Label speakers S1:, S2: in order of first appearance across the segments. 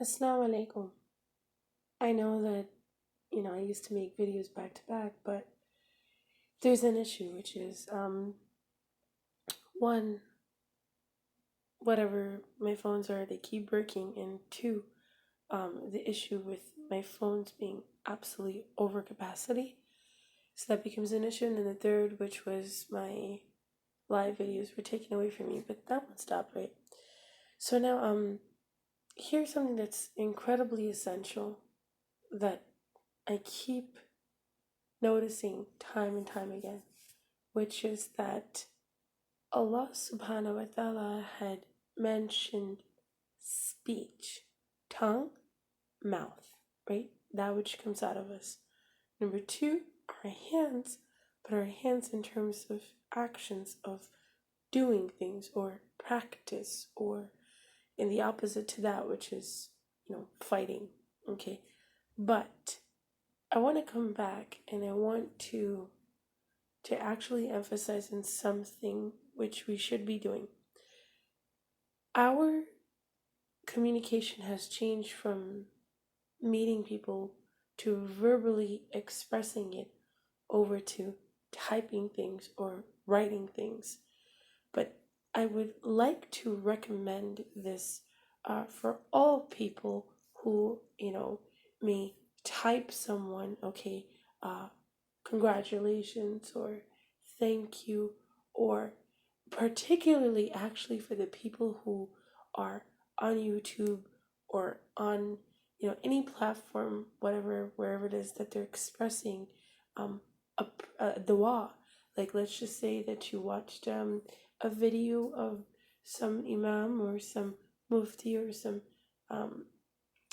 S1: Assalamu alaikum. I know that, I used to make videos back to back, but there's an issue, which is, one, whatever my phones are, they keep breaking, and two, the issue with my phones being absolutely over capacity. So that becomes an issue. And then the third, which was my live videos were taken away from me, but that one stopped, right? So now, here's something that's incredibly essential that I keep noticing time and time again, which is that Allah subhanahu wa ta'ala had mentioned speech, tongue, mouth, right? That which comes out of us. Number two, our hands, but our hands in terms of actions of doing things or practice, or in the opposite to that, which is, fighting. Okay. But I want to come back and I want to actually emphasize in something which we should be doing. Our communication has changed from meeting people to verbally expressing it over to typing things or writing things. But I would like to recommend this for all people who, may type someone, okay, congratulations or thank you, or particularly actually for the people who are on YouTube or on any platform, whatever, wherever it is that they're expressing a dua. Like, let's just say that you watched a video of some imam or some mufti or some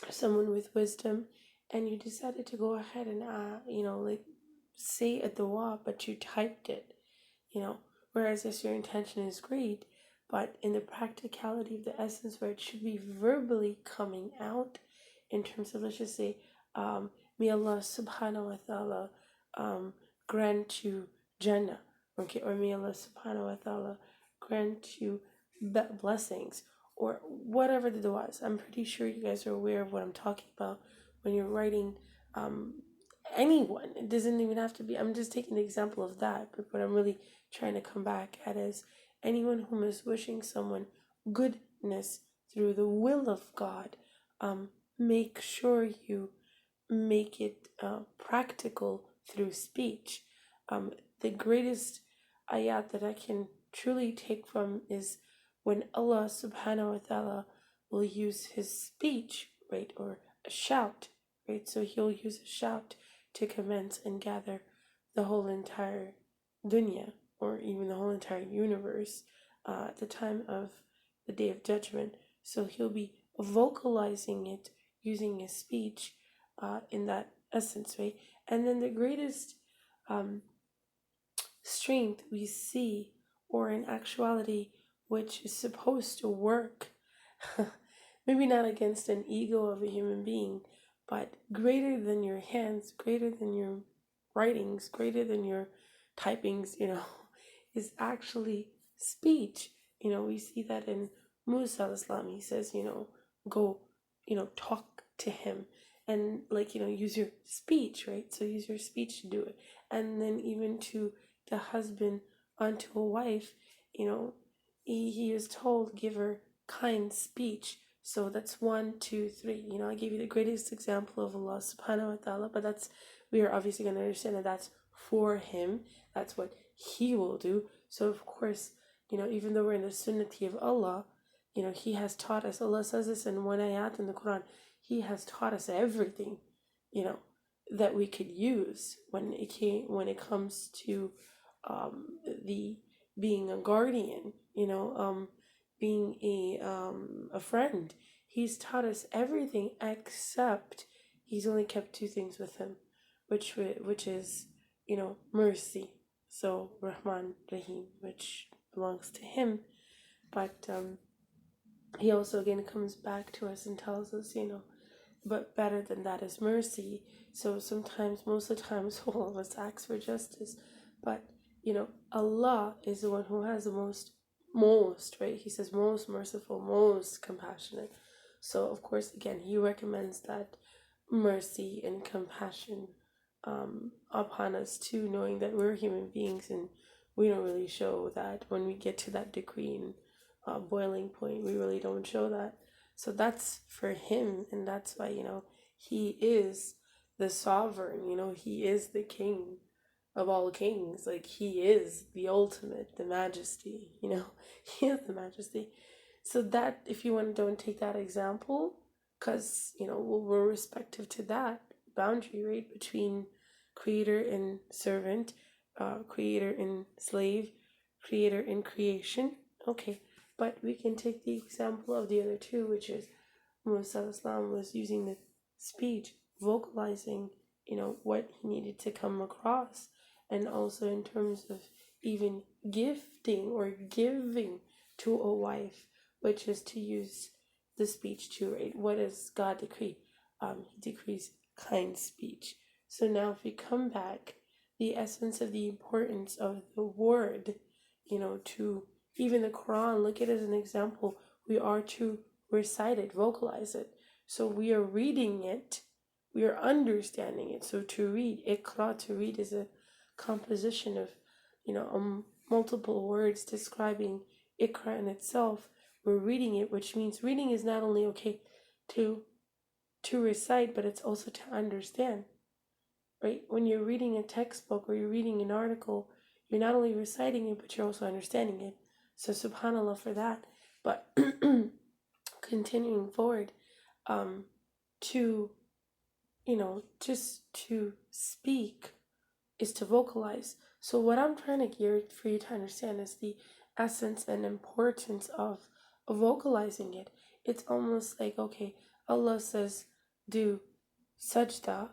S1: someone with wisdom, and you decided to go ahead and like say a dua, but you typed it, whereas if your intention is great, but in the practicality of the essence where it should be verbally coming out in terms of, let's just say, may Allah subhanahu wa ta'ala grant you Jannah, okay, or may Allah subhanahu wa ta'ala grant you blessings, or whatever the dua is. I'm pretty sure you guys are aware of what I'm talking about when you're writing anyone. It doesn't even have to be, I'm just taking the example of that, but what I'm really trying to come back at is anyone whom is wishing someone goodness through the will of God, make sure you make it practical through speech. The greatest ayat that I can truly take from is when Allah subhanahu wa ta'ala will use his speech, right, or a shout, right? So he'll use a shout to commence and gather the whole entire dunya, or even the whole entire universe, at the time of the Day of Judgment. So he'll be vocalizing it using his speech in that essence, right? And then the greatest strength we see, or in actuality, which is supposed to work, maybe not against an ego of a human being, but greater than your hands, greater than your writings, greater than your typings, is actually speech. We see that in Musa al-Islam. He says, go, talk to him and use your speech, right? So use your speech to do it. And then even to the husband unto a wife, he is told, give her kind speech. So that's 1, 2, 3. I gave you the greatest example of Allah subhanahu wa ta'ala, but we are obviously going to understand that that's for him. That's what he will do. So of course, even though we're in the sunnati of Allah, he has taught us. Allah says this in one ayat in the Quran. He has taught us everything, that we could use when it comes to the being a guardian, being a friend. He's taught us everything except he's only kept 2 things with him, which is mercy. So Rahman Rahim, which belongs to him, but he also again comes back to us and tells us, but better than that is mercy. So sometimes, most of the times, all of us ask for justice, but Allah is the one who has the most, right? He says most merciful, most compassionate. So of course, again, he recommends that mercy and compassion upon us too, knowing that we're human beings and we don't really show that when we get to that degree and boiling point. We really don't show that. So that's for him, and that's why, he is the sovereign, he is the king of all kings. Like, he is the ultimate, the majesty, he is the majesty. So that, if you want to don't take that example, because, we're respective to that boundary, right, between creator and servant, creator and slave, creator and creation. Okay, but we can take the example of the other two, which is Musa Islam was using the speech, vocalizing, what he needed to come across, and also in terms of even gifting or giving to a wife, which is to use the speech too, right? What does God decree? He decrees kind speech. So now if we come back, the essence of the importance of the word, to even the Quran, look at it as an example. We are to recite it, vocalize it. So we are reading it, we are understanding it. So to read, ikra, to read, is a composition of, multiple words describing ikra in itself. We're reading it, which means reading is not only okay to recite, but it's also to understand, right? When you're reading a textbook or you're reading an article, you're not only reciting it, but you're also understanding it. So subhanallah for that. But continuing forward, to, just to speak is to vocalize. So what I'm trying to gear for you to understand is the essence and importance of vocalizing it. It's almost like, okay, Allah says do sajda,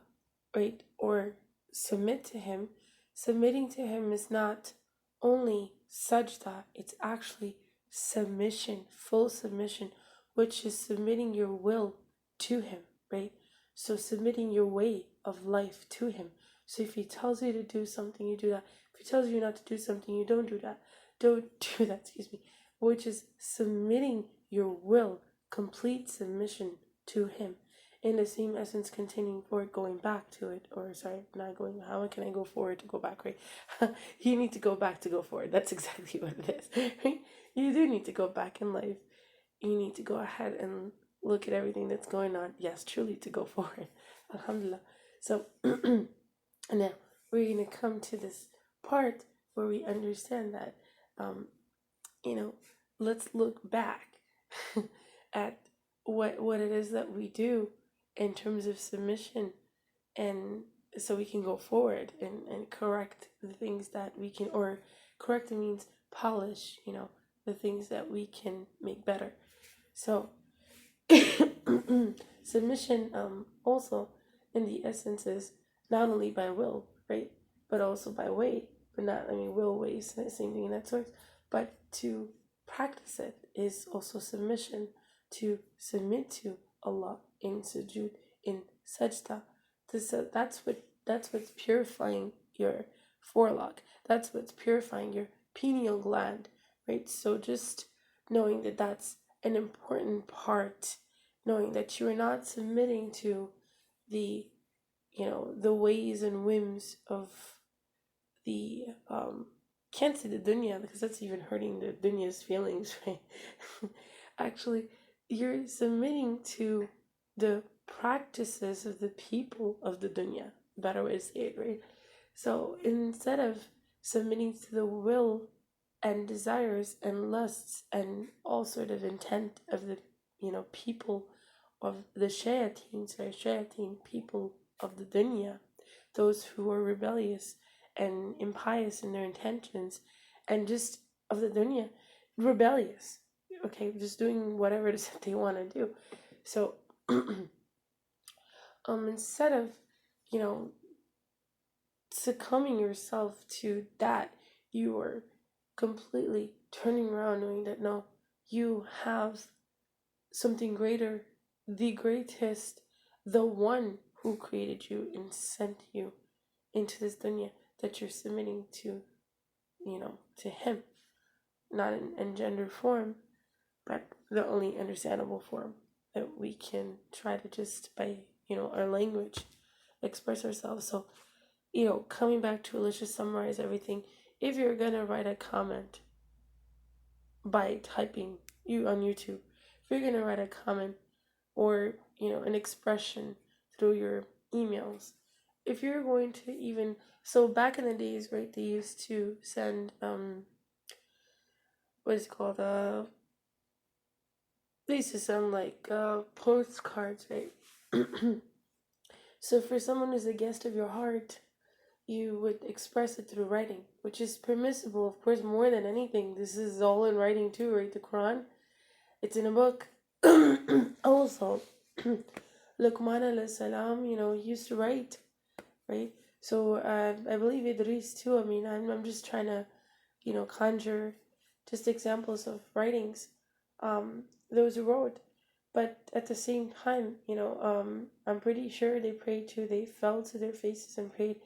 S1: right, or submit to him. Submitting to him is not only sajda, it's actually submission, full submission, which is submitting your will to him, right? So submitting your way of life to him. So if he tells you to do something, you do that. If he tells you not to do something, you don't do that. Don't do that, which is submitting your will, complete submission to him. In the same essence, continuing forward, going back to it, or sorry, not going, how can I go forward to go back, right? You need to go back to go forward. That's exactly what it is, right? You do need to go back in life. You need to go ahead and look at everything that's going on. Yes, truly to go forward. Alhamdulillah. So now we're going to come to this part where we understand that, let's look back at what it is that we do in terms of submission, and so we can go forward and correct the things that we can, or correct means polish, the things that we can make better. So submission also in the essence is not only by will, right, but also by way, but not, will, way, same thing in that sort, but to practice it is also submission, to submit to Allah in sujood, in sajda. That's what's purifying your forelock. That's what's purifying your pineal gland, right? So just knowing that that's an important part, knowing that you are not submitting to the ways and whims of the can't say the dunya, because that's even hurting the dunya's feelings, right? Actually, you're submitting to the practices of the people of the dunya, better way to say it, right? So instead of submitting to the will and desires and lusts and all sort of intent of the people of the shayateen people of the dunya, those who are rebellious and impious in their intentions, and just of the dunya, rebellious, okay, just doing whatever it is that they want to do. So instead of succumbing yourself to that, you are completely turning around, knowing that no, you have something greater, the greatest, the one who created you and sent you into this dunya, that you're submitting to, to him, not in gendered form, but the only understandable form, that we can try to just by, our language express ourselves. So, coming back to it, let's just summarize everything. If you're gonna write a comment by typing you on YouTube, if you're gonna write a comment or, an expression through your emails, if you're going to even, so back in the days, right, they used to send what is it called, they used to send like postcards, right? So for someone who's a guest of your heart, you would express it through writing, which is permissible, of course. More than anything, this is all in writing too, right? The Quran, it's in a book. Also, Luqman alayhi salam, used to write, right? So I believe Idris too. I mean, I'm just trying to, conjure just examples of writings, those who wrote. But at the same time, I'm pretty sure they prayed too. They fell to their faces and prayed.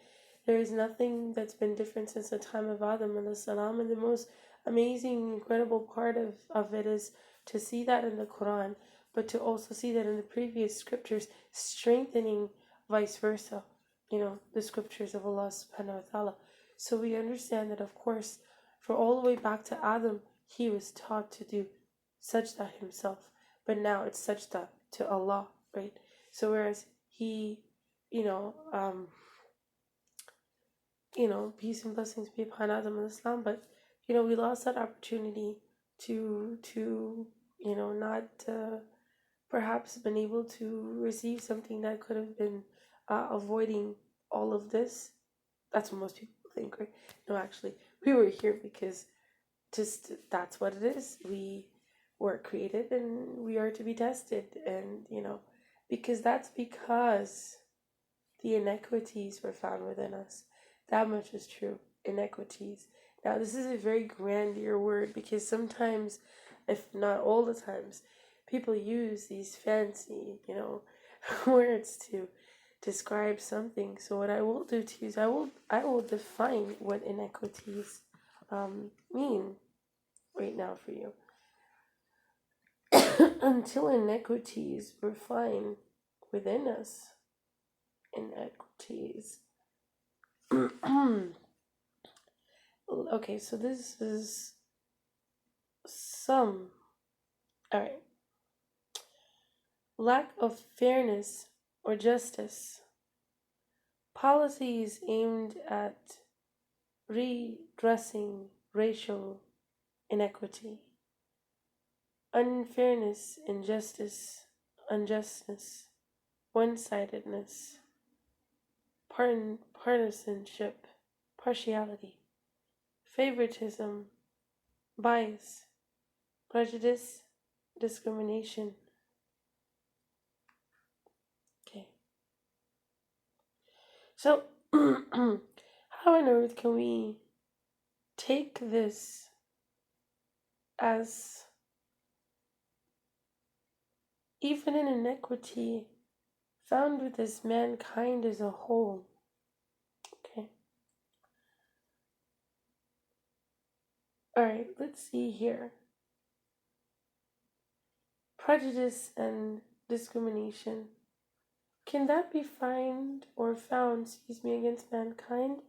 S1: There is nothing that's been different since the time of Adam alayhi salam. And the most amazing, incredible part of it is to see that in the Quran, but to also see that in the previous scriptures, strengthening vice versa, the scriptures of Allah subhanahu wa ta'ala. So we understand that, of course, for all the way back to Adam, he was taught to do sajda himself. But now it's sajda to Allah, right? So whereas he, peace and blessings be upon Adam and Islam, but, we lost that opportunity to not perhaps been able to receive something that could have been avoiding all of this. That's what most people think, right? No, actually, we were here because just that's what it is. We were created and we are to be tested, and because the inequities were found within us. That much is true. Inequities. Now, this is a very grandeur word because sometimes, if not all the times, people use these fancy, words to describe something. So what I will do to you is I will define what inequities mean right now for you. Until inequities were found within us. Inequities. Okay, so this is some. Alright. Lack of fairness or justice. Policies aimed at redressing racial inequity. Unfairness, injustice, unjustness, one-sidedness, partisanship, partiality, favoritism, bias, prejudice, discrimination. Okay. So, how on earth can we take this as even an inequity found with this mankind as a whole? Okay. Alright, let's see here. Prejudice and discrimination. Can that be found against mankind?